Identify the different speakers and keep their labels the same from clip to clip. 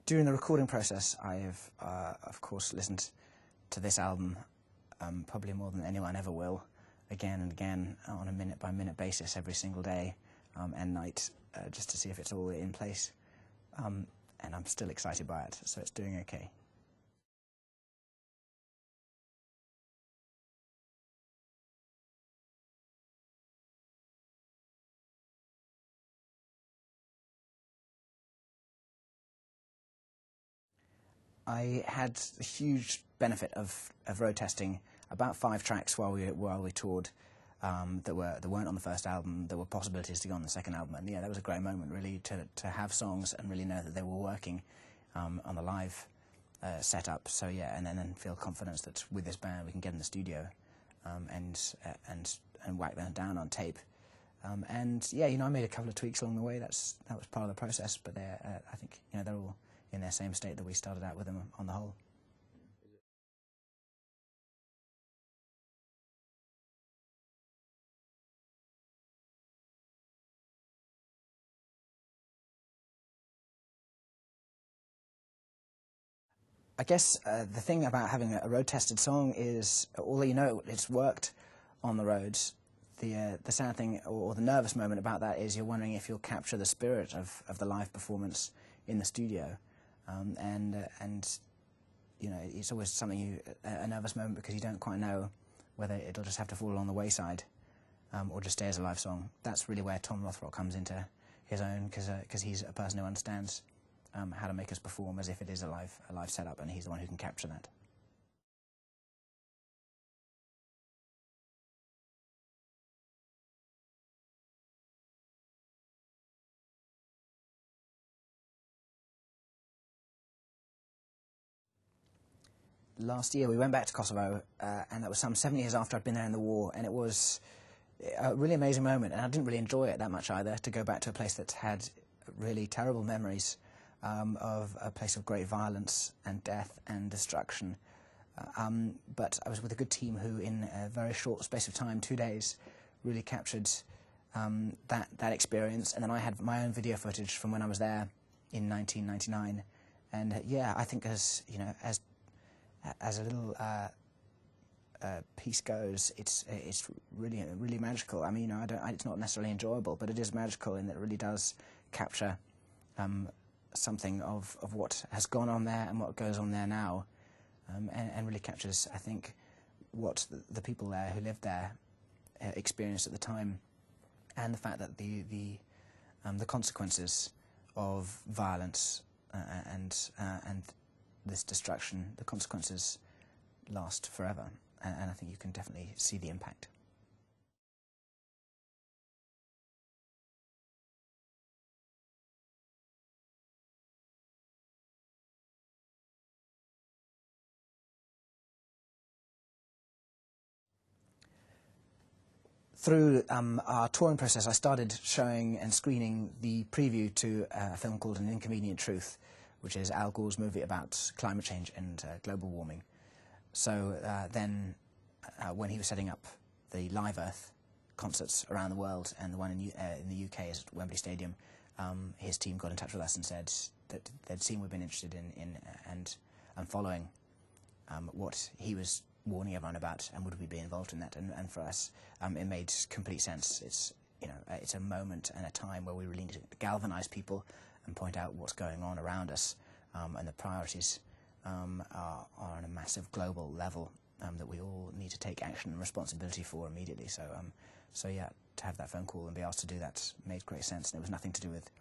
Speaker 1: During the recording process, I've, of course, listened to this album probably more than anyone ever will, again and again, on a minute-by-minute basis every single day and night, just to see if it's all in place. And I'm still excited by it, so it's doing okay. I had the huge benefit of road testing about 5 tracks while we toured that weren't on the first album. There were possibilities to go on the second album, and yeah, that was a great moment really to have songs and really know that they were working on the live setup. So yeah, and then feel confidence that with this band we can get in the studio and whack them down on tape. And yeah, I made a couple of tweaks along the way. That was part of the process, but I think they're all in their same state that we started out with them on the whole. I guess the thing about having a road-tested song is, although it's worked on the roads, the sad thing or the nervous moment about that is you're wondering if you'll capture the spirit of the live performance in the studio, and it's always something a nervous moment because you don't quite know whether it'll just have to fall along the wayside or just stay as a live song. That's really where Tom Rothrock comes into his own, because he's a person who understands how to make us perform as if it is a live setup, and he's the one who can capture that. Last year we went back to Kosovo, and that was some 7 years after I'd been there in the war, and it was a really amazing moment, and I didn't really enjoy it that much either, to go back to a place that had really terrible memories of a place of great violence and death and destruction. But I was with a good team who, in a very short space of time, 2 days, really captured that experience. And then I had my own video footage from when I was there in 1999. And yeah, I think as a little piece goes, it's really magical. I mean, it's not necessarily enjoyable, but it is magical in that it really does capture something of what has gone on there and what goes on there now, and really captures, I think, what the people there who lived there experienced at the time, and the fact that the consequences of violence and this destruction, the consequences last forever, and I think you can definitely see the impact. Through our touring process, I started showing and screening the preview to a film called An Inconvenient Truth, which is Al Gore's movie about climate change and global warming. So then, when he was setting up the Live Earth concerts around the world, and the one in the UK is at Wembley Stadium, his team got in touch with us and said that they'd seen we'd been interested in and following what he was warning everyone about, and would we be involved in that? And for us, it made complete sense. It's a moment and a time where we really need to galvanise people and point out what's going on around us, and the priorities are on a massive global level that we all need to take action and responsibility for immediately. So yeah, to have that phone call and be asked to do that made great sense, and it was nothing to do with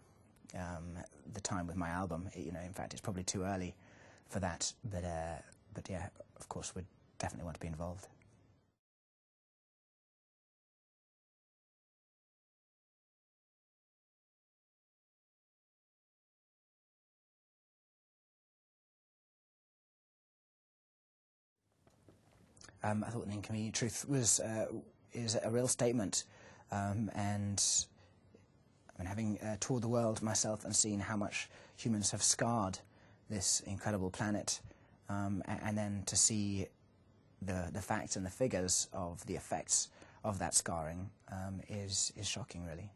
Speaker 1: the time with my album. In fact, it's probably too early for that, but yeah, of course, we'd definitely want to be involved. I thought An Inconvenient Truth is a real statement, and having toured the world myself and seen how much humans have scarred this incredible planet, and then to see the facts and the figures of the effects of that scarring is shocking, really.